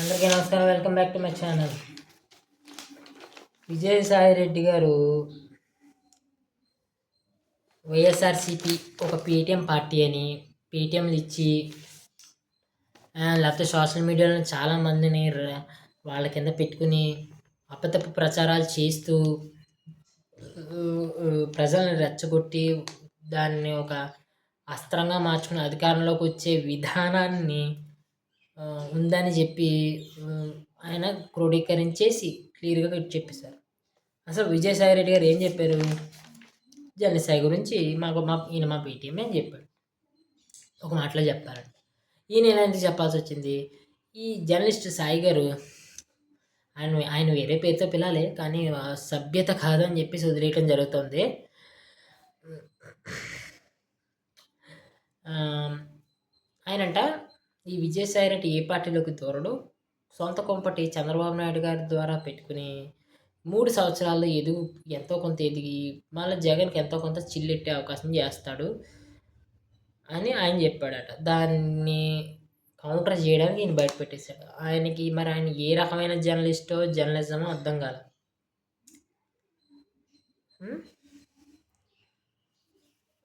అందరికీ నమస్కారం. Welcome back to my channel. Vijayasai Reddy గారు వైఎస్ఆర్సిపి ఒక పేటీఎం పార్టీ అని పేటీఎంలు ఇచ్చి లేకపోతే సోషల్ మీడియాలో చాలామందిని వాళ్ళ కింద పెట్టుకుని అప్పతప్పు ప్రచారాలు చేస్తూ ప్రజల్ని రెచ్చగొట్టి దాన్ని ఒక అస్త్రంగా మార్చుకుని అధికారంలోకి వచ్చే విధానాన్ని ఉందని చెప్పి ఆయన క్రోడీకరించేసి క్లియర్గా చెప్పేశారు. అసలు విజయసాయి రెడ్డి గారు ఏం చెప్పారు? జర్నలిస్ట్ గురించి ఈయన మా పేటీఎం అని చెప్పాడు. ఒక మాటలో చెప్పారండి. ఈయన ఎందుకు చెప్పాల్సి వచ్చింది? ఈ జర్నలిస్ట్ సాయి గారు ఆయన వేరే పేరుతో పిలాలి, కానీ సభ్యత కాదని చెప్పేసి వదిలేయటం జరుగుతుంది. ఆయనంట ఈ విజయసాయి రెడ్డి ఏ పార్టీలోకి దూరడు, సొంత కొంపటి చంద్రబాబు నాయుడు గారి ద్వారా పెట్టుకుని 3 సంవత్సరాల్లో ఎంతో కొంత ఎదిగి మళ్ళీ జగన్కి ఎంతో కొంత చిల్లెట్టే అవకాశం చేస్తాడు అని ఆయన చెప్పాడట. దాన్ని కౌంటర్ చేయడానికి ఈయన బయట పెట్టేశాడు. మరి ఆయన ఏ రకమైన జర్నలిజమో అర్థం కాదు.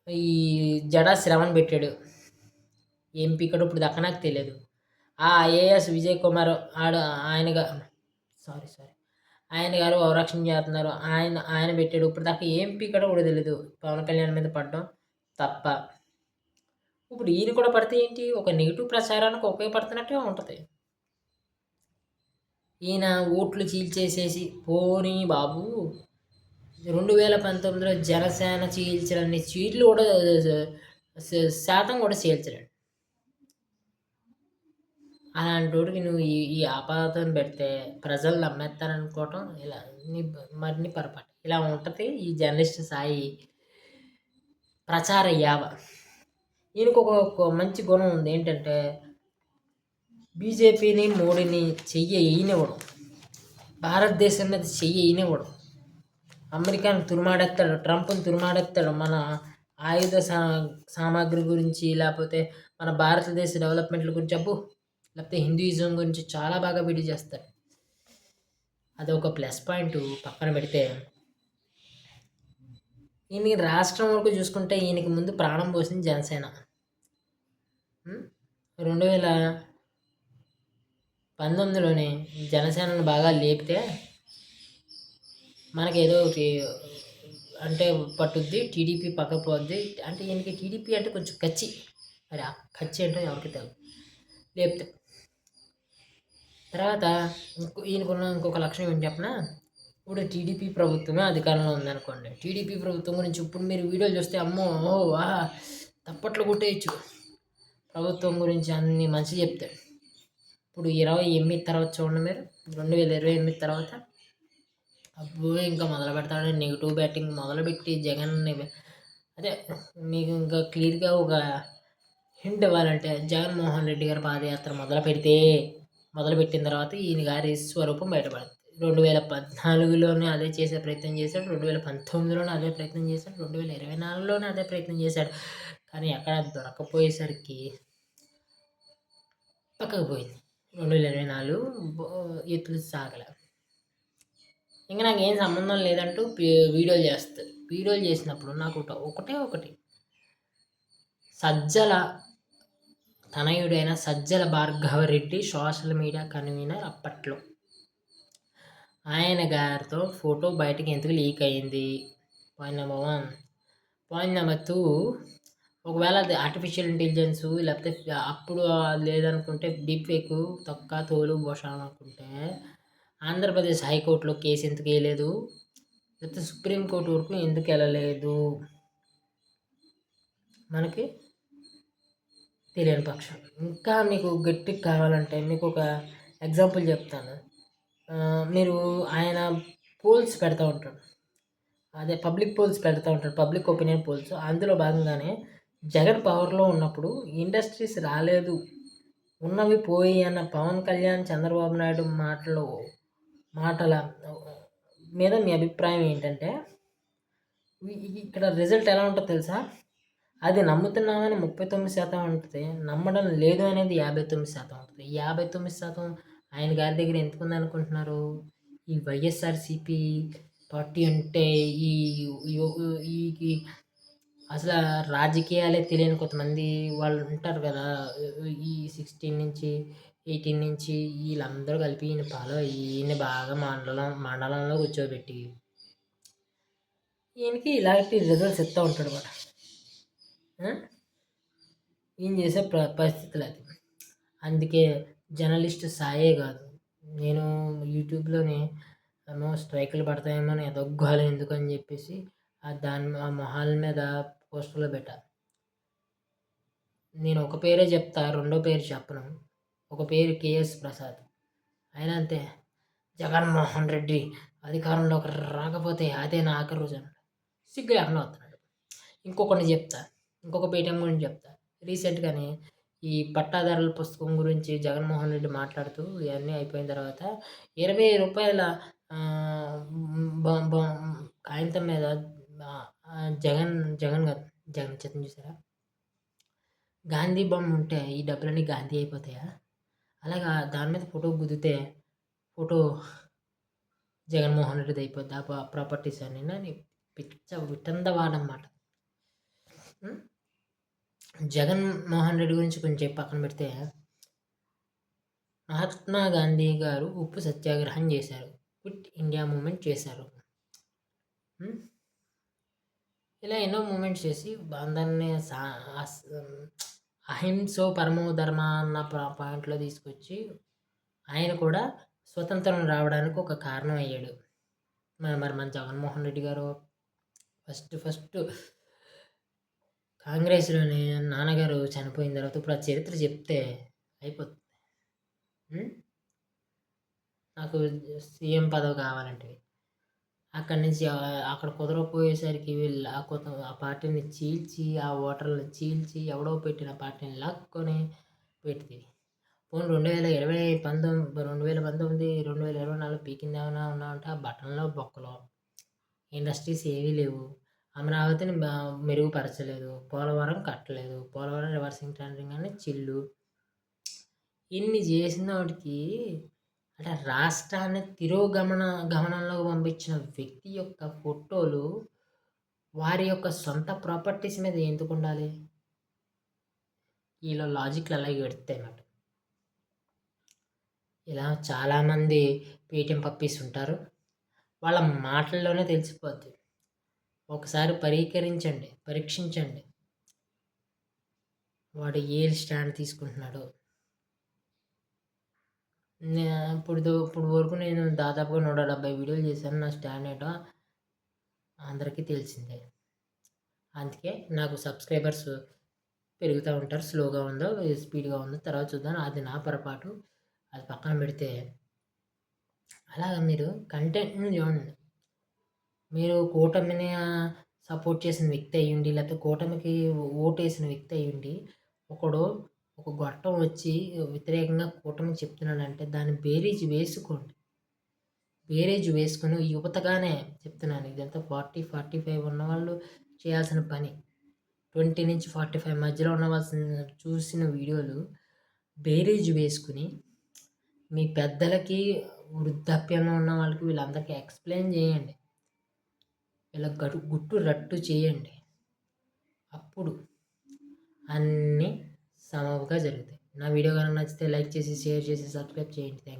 ఈ జడా శ్రవణ్ పెట్టాడు ఎంపీ కూడా, ఇప్పుడు దక్క నాకు తెలియదు. ఐఏఎస్ విజయ్ కుమార్ ఆయన గారు అవరక్షణ చేస్తున్నారు. ఆయన పెట్టాడు. ఇప్పుడు దాకా ఎంపీ కూడా తెలియదు. పవన్ కళ్యాణ్ మీద పడడం తప్ప. ఇప్పుడు ఈయన కూడా పడితే ఏంటి, ఒక నెగిటివ్ ప్రచారానికి ఉపయోగపడుతున్నట్టే ఉంటుంది. ఈయన ఓట్లు చీల్చేసేసి పోనీ బాబు 2019లో జనసేన చీల్చడన్ని సీట్లు కూడా శాతం కూడా చీల్చలేడు. అలాంటి వాడికి నువ్వు ఈ ఆపాదన పెడితే ప్రజలు నమ్మేస్తారనుకోవటం ఇలా మరిన్ని పొరపాటు. ఇలా ఉంటుంది ఈ జర్నలిస్ట్ సాయి ప్రచార యావ. ఈయనకు ఒక మంచి గుణం ఉంది. ఏంటంటే బీజేపీని మోడీని ఈయనివ్వడం, భారతదేశం మీద ఈయనివ్వడం. అమెరికాను తురుమాడెత్తాడు, ట్రంప్ని తురుమాడెత్తాడు. మన ఆయుధ సామాగ్రి గురించి, లేకపోతే మన భారతదేశ డెవలప్మెంట్ల గురించి లేకపోతే హిందూయిజం గురించి చాలా బాగా వీడియో చేస్తారు. అదొక ప్లస్ పాయింట్ పక్కన పెడితే, ఈయనకి రాష్ట్రం వరకు చూసుకుంటే ఈయనకి ముందు ప్రాణం పోసింది జనసేన. 2019లోనే జనసేనను బాగా లేపితే మనకేదో అంటే పట్టుద్ది, టీడీపీ పక్కకు పోద్ది అంటే ఈయనకి టీడీపీ అంటే కొంచెం కచ్చి. మరి ఆ కచ్చి అంటే ఎవరికి తెలియదు. లేపితే తర్వాత ఈయనకున్న ఇంకొక లక్షణం ఏంటి చెప్పిన, ఇప్పుడు టీడీపీ ప్రభుత్వమే అధికారంలో ఉందనుకోండి. టీడీపీ ప్రభుత్వం గురించి ఇప్పుడు మీరు వీడియోలు చూస్తే అమ్మో తప్పట్లు కొట్టేయచ్చు. ప్రభుత్వం గురించి అన్ని మంచి చెప్తాడు. ఇప్పుడు 28 తర్వాత చూడండి మీరు, 2028 తర్వాత అబ్బో ఇంకా మొదలు పెడతాడు నెగిటివ్ బ్యాటింగ్ మొదలుపెట్టి జగన్ని. అదే మీకు ఇంకా క్లియర్గా ఒక హింట్ ఇవ్వాలంటే, జగన్మోహన్ రెడ్డి గారి పాదయాత్ర మొదలుపెట్టిన తర్వాత ఈయన గారి స్వరూపం బయటపడుతుంది. 2014లోనే అదే చేసే ప్రయత్నం చేశాడు, 2019లోనే అదే ప్రయత్నం చేశాడు, 2024లోనే అదే ప్రయత్నం చేశాడు. కానీ ఎక్కడ దొరకపోయేసరికి పక్కకు పోయింది. 2024 ఎత్తులు సాగల. ఇంకా నాకు ఏం సంబంధం లేదంటూ వీడియోలు చేస్తారు. వీడియోలు చేసినప్పుడు నాకు ఒకటి సజ్జల తనయుడైన Sajjala Bhargav Reddy social media convenor అప్పట్లో. ఆయన గారితో ఫోటో బయటకి ఎందుకు లీక్ అయ్యింది? Point number 1. పాయింట్ నెంబర్ 2, ఒకవేళ అది ఆర్టిఫిషియల్ ఇంటెలిజెన్సు లేకపోతే అప్పుడు లేదనుకుంటే డీప్ ఫేక్ తొక్క తోలు భూషణం అనుకుంటే ఆంధ్రప్రదేశ్ హైకోర్టులో కేసు ఎందుకు వేయలేదు? లేకపోతే సుప్రీంకోర్టు వరకు ఎందుకు వెళ్ళలేదు? మనకి తెలియని పక్షం. ఇంకా మీకు గట్టిగా కావాలంటే మీకు ఒక ఎగ్జాంపుల్ చెప్తాను. మీరు ఆయన పోల్స్ పెడతా ఉంటాడు, అదే పబ్లిక్ పోల్స్ పెడతా ఉంటాడు, పబ్లిక్ ఒపీనియన్ పోల్స్. అందులో భాగంగానే జగన్ పవర్లో ఉన్నప్పుడు ఇండస్ట్రీస్ రాలేదు, ఉన్నవి పోయి అన్న పవన్ కళ్యాణ్ చంద్రబాబు నాయుడు మాటల మీద మీ అభిప్రాయం ఏంటంటే, ఇక్కడ రిజల్ట్ ఎలా ఉంటుందో తెలుసా? అది నమ్ముతున్నామని 39% ఉంటుంది, నమ్మడం లేదు అనేది 59% ఉంటుంది. 59% ఆయన గారి దగ్గర ఎందుకుంది అనుకుంటున్నారు? ఈ వైఎస్ఆర్సీపీ పార్టీ అంటే ఈ ఈ ఈ అసలు రాజకీయాలే తెలియని కొంతమంది వాళ్ళు ఉంటారు కదా! ఈ 16 నుంచి 18 నుంచి వీళ్ళందరూ కలిపి ఈయన్ని బాగా మండలంలో కూర్చోబెట్టి ఈయనకి ఇలాంటి రిజల్ట్స్ ఇస్తూ ఉంటాడు అన్నమాట. ఈయన చేసే పరిస్థితులు అది. అందుకే జర్నలిస్ట్ సాయే కాదు, నేను యూట్యూబ్లోనే ఏమో స్ట్రైకులు పడతాయేమో అని ఎదొగ్గాలి ఎందుకని చెప్పేసి ఆ మొహాల మీద పోస్టర్లో పెట్టా. నేను ఒక పేరే చెప్తా, రెండో పేరు చెప్పను. ఒక పేరు కేఎస్ ప్రసాద్. ఆయన అంతే, జగన్మోహన్ రెడ్డి అధికారంలోకి రాకపోతే అదే నా ఆఖరి రోజు అన్నాడు. సిగ్గు లేకుండా వస్తున్నాడు. ఇంకొకటి చెప్తా, ఇంకొక పేటీఎం గురించి చెప్తా. రీసెంట్గానే ఈ పట్టాదారుల పుస్తకం గురించి జగన్మోహన్ రెడ్డి మాట్లాడుతూ ఇవన్నీ అయిపోయిన తర్వాత 20 రూపాయల కాగితం మీద జగన్ జగన్ గారు జగన్ చిత్రం చూసారా, గాంధీ బొమ్మ ఉంటే ఈ డబ్బులన్నీ గాంధీ అయిపోతాయా? అలాగా దాని మీద ఫోటో గుద్దితే ఫోటో జగన్మోహన్ రెడ్డిది అయిపోద్ది ఆ ప్రాపర్టీస్ అని పిచ్చ విటందవాడనమాట. జగన్మోహన్ రెడ్డి గురించి కొంచెం పక్కన పెడితే, మహాత్మా గాంధీ గారు ఉప్పు సత్యాగ్రహం చేశారు, క్విట్ ఇండియా మూమెంట్ చేశారు. ఇలా ఎన్నో మూమెంట్స్ చేసి అందరినీ అహింసో పరమో ధర్మ అన్న పాయింట్లో తీసుకొచ్చి ఆయన కూడా స్వతంత్రం రావడానికి ఒక కారణం అయ్యాడు. మరి మన జగన్మోహన్ రెడ్డి గారు ఫస్ట్ కాంగ్రెస్లోనే నాన్నగారు చనిపోయిన తర్వాత ఇప్పుడు ఆ చరిత్ర చెప్తే అయిపోతుంది. నాకు సీఎం పదవి కావాలంటే అక్కడి నుంచి అక్కడ కుదరకపోయేసరికి వీళ్ళు ఆ పార్టీని చీల్చి ఆ ఓటర్లను చీల్చి ఎవడో పెట్టిన పార్టీని లాక్కొని పెట్టి పోనీ 2019 2024 పీకింది ఏమైనా ఉన్నామంటే ఆ బటన్లో బొక్కలో ఇండస్ట్రీస్ ఏవీ లేవు. అమరావతిని మెరుగుపరచలేదు, పోలవరం కట్టలేదు, పోలవరం రివర్సింగ్ టెండరింగ్ అని చిల్లు. ఇన్ని చేసిన వాటికి అంటే రాష్ట్రాన్ని గమనంలోకి పంపించిన వ్యక్తి యొక్క ఫోటోలు వారి యొక్క సొంత ప్రాపర్టీస్ మీద ఎందుకు ఉండాలి? ఇలా లాజిక్లు అలాగే పెడతాయి అన్నమాట. ఇలా చాలామంది పేటీఎం పప్పీస్ ఉంటారు, వాళ్ళ మాటల్లోనే తెలిసిపోద్ది. ఒకసారి పరీక్షించండి వాడు ఏ స్టాండ్ తీసుకుంటున్నాడు. ఇప్పుడు వరకు నేను దాదాపుగా 170 వీడియోలు చేశాను. నా స్టాండ్ ఏంటో అందరికీ తెలిసిందే. అందుకే నాకు సబ్స్క్రైబర్స్ పెరుగుతూ ఉంటారు. స్లోగా ఉందో స్పీడ్గా ఉందో తర్వాత చూద్దాం, అది నా పొరపాటు, అది పక్కన పెడితే. అలాగా మీరు కంటెంట్ని చూడండి. మీరు కూటమిని సపోర్ట్ చేసిన వ్యక్తి అయ్యుండి, లేకపోతే కూటమికి ఓటేసిన వ్యక్తి అయ్యుండి ఒకడు ఒక గొట్టం వచ్చి వ్యతిరేకంగా కూటమి చెప్తున్నాడంటే దాన్ని బేరీజ్ వేసుకొని యువతగానే చెప్తున్నాను. ఇదంతా 40-45 ఉన్నవాళ్ళు చేయాల్సిన పని. 20 నుంచి 45 మధ్యలో చూసిన వీడియోలు బేరీజ్ వేసుకుని మీ పెద్దలకి, వృద్ధాప్యంలో ఉన్న వాళ్ళకి, వీళ్ళందరికీ ఎక్స్ప్లెయిన్ చేయండి. ఇలా గుట్టు రట్టు చేయండి. అప్పుడు అన్నీ సమవుగా జరుగుతాయి. నా వీడియో కనుక నచ్చితే లైక్ చేసి, షేర్ చేసి, సబ్స్క్రైబ్ చేయండి.